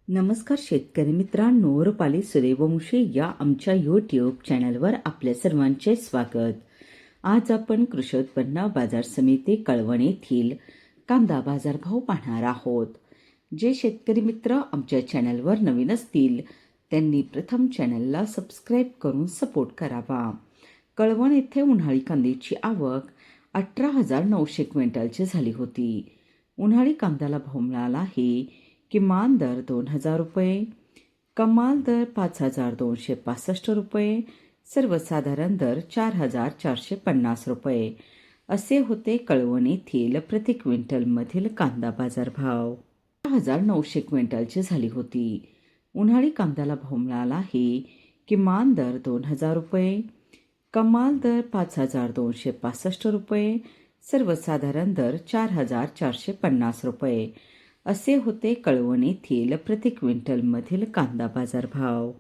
नमस्कार शेतकरी मित्रांनो, रुपाली सूर्यवंशी या आमच्या यूट्यूब चॅनलवर आपल्या सर्वांचे स्वागत. आज आपण कृषी उत्पन्न बाजार समिती कळवण येथील कांदा बाजारभाव पाहणार आहोत. जे शेतकरी मित्र आमच्या चॅनलवर नवीन असतील त्यांनी प्रथम चॅनलला सबस्क्राईब करून सपोर्ट करावा. कळवण येथे उन्हाळी कांद्याची आवक 18,900 क्विंटलची झाली होती. उन्हाळी कांद्याला भाव मिळाला आहे. किमान दर 2,000 रुपये, कमाल दर 5,265 रुपये, सर्वसाधारण दर 4,450 रुपये असे होते कळवण येथील प्रति क्विंटलमधील कांदा बाजारभाव. 18,900 क्विंटलची झाली होती. उन्हाळी कांद्याला भाव मिळाला आहे. किमान दर 2,000 रुपये, कमाल दर 5,265 रुपये, सर्वसाधारण दर 4,450 रुपये असे होते कळवण येथील प्रति क्विंटलमधील कांदा बाजारभाव.